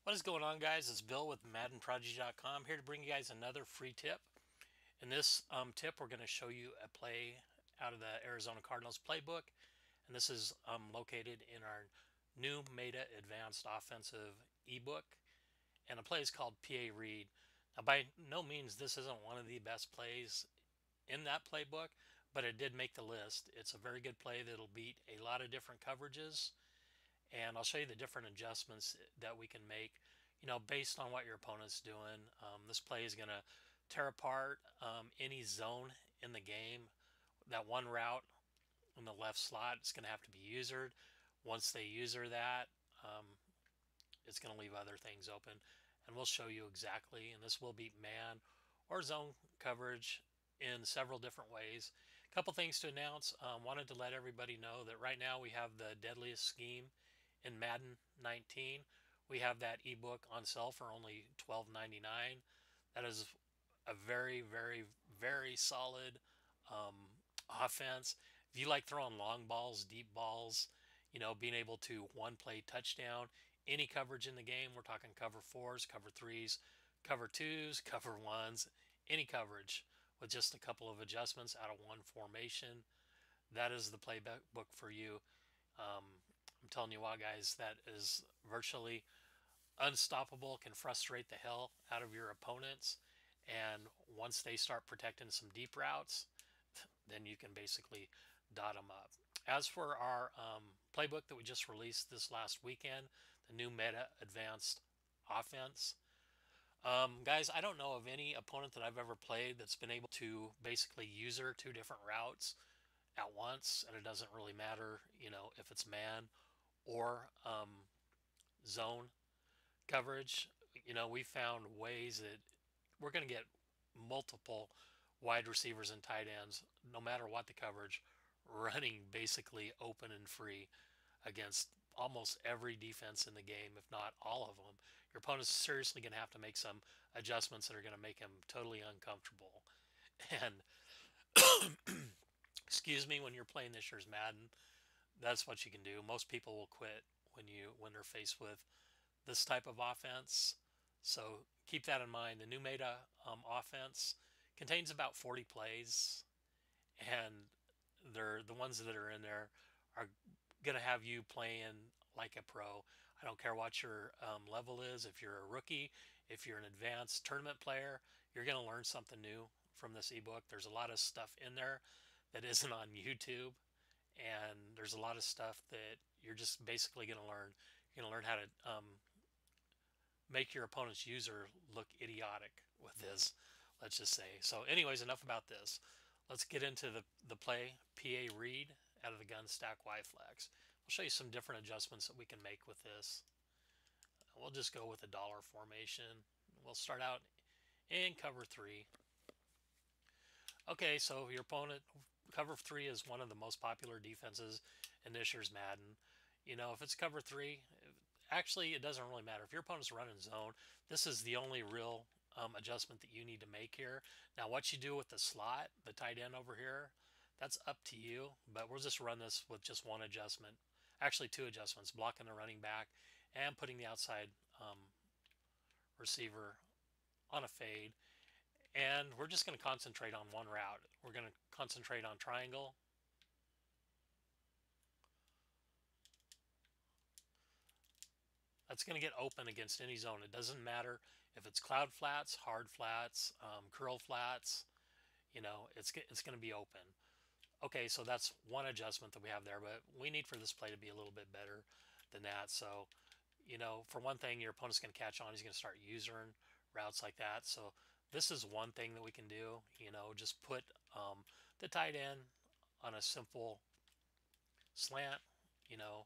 What is going on, guys? It's Bill with MaddenProdigy.com here to bring you guys another free tip. In this tip, we're going to show you a play out of the Arizona Cardinals playbook, and this is located in our new Meta Advanced Offensive ebook, and the play is called PA Read. Now, by no means this isn't one of the best plays in that playbook, but it did make the list. It's a very good play that'll beat a lot of different coverages, and I'll show you the different adjustments that we can make, based on what your opponent's doing. This play is going to tear apart any zone in the game. That one route in the left slot is going to have to be usered. Once they user that, um, it's going to leave other things open, and we'll show you exactly. And this will beat man or zone coverage in several different ways. A couple things to announce. Wanted to let everybody know that right now we have the deadliest scheme in Madden 19. We have that ebook on sale for only $12.99. That is a very, very, very solid offense. If you like throwing long balls, deep balls, being able to one play touchdown, any coverage in the game, we're talking cover fours, cover threes, cover twos, cover ones, any coverage with just a couple of adjustments out of one formation. That is the playbook for you. I'm telling you what, guys, that is virtually unstoppable, can frustrate the hell out of your opponents. And once they start protecting some deep routes, then you can basically dot them up. As for our playbook that we just released this last weekend, the new Meta Advanced Offense, guys, I don't know of any opponent that I've ever played that's been able to basically user two different routes at once, and it doesn't really matter, if it's man or zone coverage. We found ways that we're going to get multiple wide receivers and tight ends, no matter what the coverage, running basically open and free against almost every defense in the game, if not all of them. Your opponent's seriously going to have to make some adjustments that are going to make him totally uncomfortable. And excuse me, when you're playing this year's Madden, that's what you can do. Most people will quit when they're faced with this type of offense. So keep that in mind. The new Meta offense contains about 40 plays, and the ones that are in there are going to have you playing like a pro. I don't care what your level is. If you're a rookie, if you're an advanced tournament player, you're going to learn something new from this ebook. There's a lot of stuff in there that isn't on YouTube, and there's a lot of stuff that you're just basically going to learn. You're going to learn how to make your opponent's user look idiotic with this, let's just say. So anyways, enough about this. Let's get into the play PA Read out of the gun stack Y flex. I'll show you some different adjustments that we can make with this. We'll just go with a dollar formation. We'll start out in cover three. Okay, so your opponent, cover three is one of the most popular defenses in this year's Madden. If it's cover three, actually, it doesn't really matter. If your opponent's running zone, this is the only real adjustment that you need to make here. Now, what you do with the slot, the tight end over here, that's up to you. But we'll just run this with just one adjustment. Actually, two adjustments, blocking the running back and putting the outside receiver on a fade. And we're just going to concentrate on one route. We're going to concentrate on triangle. That's going to get open against any zone. It doesn't matter if it's cloud flats, hard flats, curl flats. It's going to be open. Okay, so that's one adjustment that we have there, but we need for this play to be a little bit better than that. So, for one thing, your opponent's going to catch on. He's going to start using routes like that. So this is one thing that we can do. Just put the tight end on a simple slant. You know,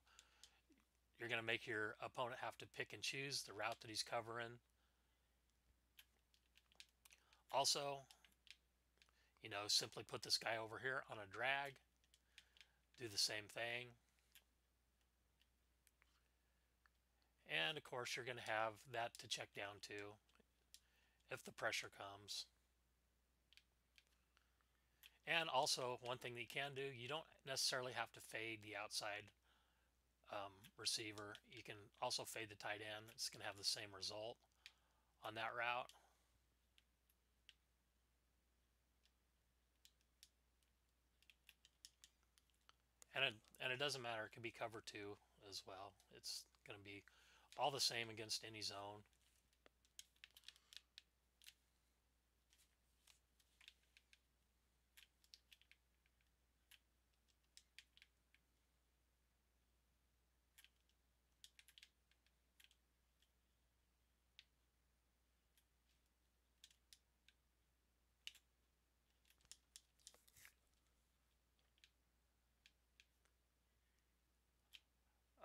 you're going to make your opponent have to pick and choose the route that he's covering. Also, simply put this guy over here on a drag. Do the same thing. And of course, you're going to have that to check down to if the pressure comes. And also, one thing that you can do, you don't necessarily have to fade the outside receiver. You can also fade the tight end. It's going to have the same result on that route. And it doesn't matter. It can be cover two as well. It's going to be all the same against any zone.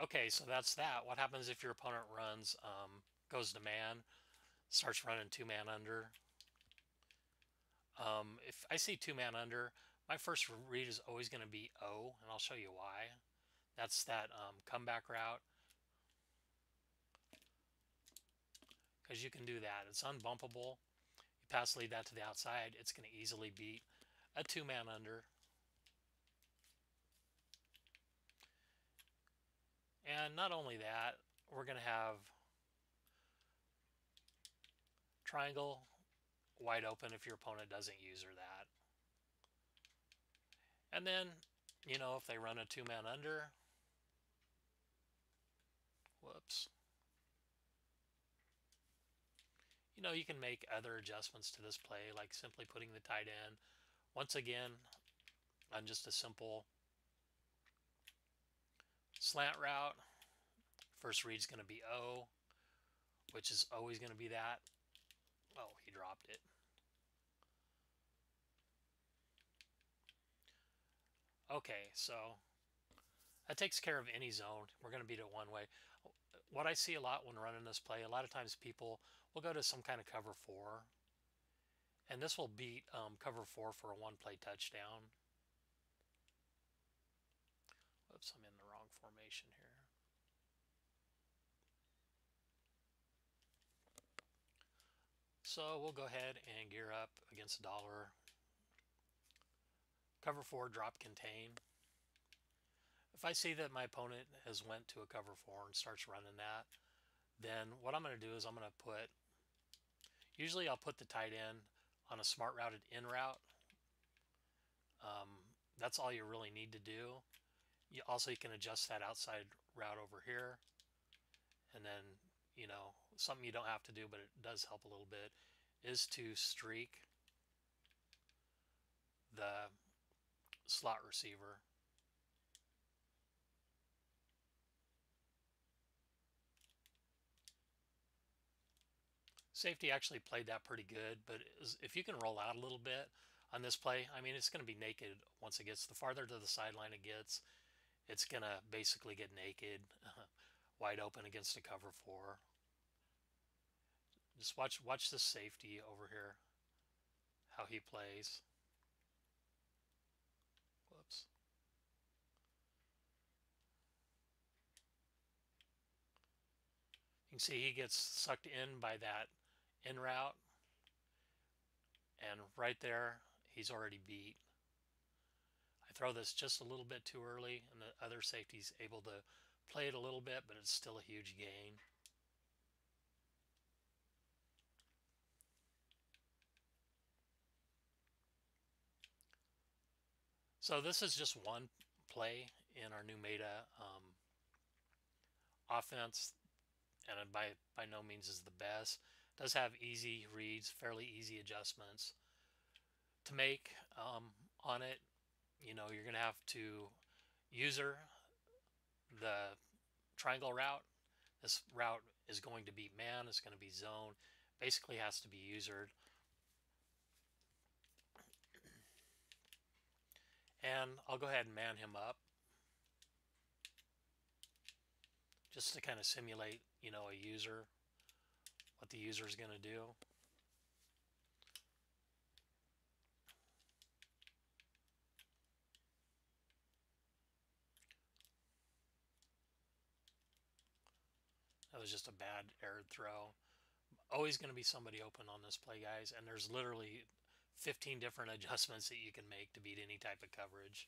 Okay, so that's that. What happens if your opponent runs, goes to man, starts running two-man under? If I see two-man under, my first read is always going to be O, and I'll show you why. That's that comeback route, because you can do that. It's unbumpable. You pass lead that to the outside, it's going to easily beat a two-man under. And not only that, we're going to have triangle wide open if your opponent doesn't user that. And then, if they run a two-man under, whoops, you can make other adjustments to this play, like simply putting the tight end once again on just a simple slant route. First read's going to be O, which is always going to be that. Oh, he dropped it. Okay, so that takes care of any zone. We're going to beat it one way. What I see a lot when running this play, a lot of times people will go to some kind of cover four, and this will beat cover four for a one-play touchdown. Whoops, I'm in the wrong formation here. So we'll go ahead and gear up against dollar. Cover four, drop contain. If I see that my opponent has went to a cover four and starts running that, then what I'm going to do is I'm going to put, usually I'll put the tight end on a smart routed in route. That's all you really need to do. You can adjust that outside route over here. And then, something you don't have to do, but it does help a little bit, is to streak the slot receiver. Safety actually played that pretty good, but if you can roll out a little bit on this play, I mean, it's going to be naked once it gets, the farther to the sideline it gets, it's going to basically get naked, wide open against a cover four. Just watch this safety over here, how he plays. Whoops. You can see he gets sucked in by that in route, and right there he's already beat. I throw this just a little bit too early, and the other safety's able to play it a little bit, but it's still a huge gain. So this is just one play in our new meta offense, and by no means is the best. It does have easy reads, fairly easy adjustments to make on it. You're going to have to user the triangle route. This route is going to be man, it's going to be zone, basically has to be usered. And I'll go ahead and man him up just to kind of simulate, a user, what the user is going to do. That was just a bad errored throw. Always going to be somebody open on this play, guys, and there's literally 15 different adjustments that you can make to beat any type of coverage.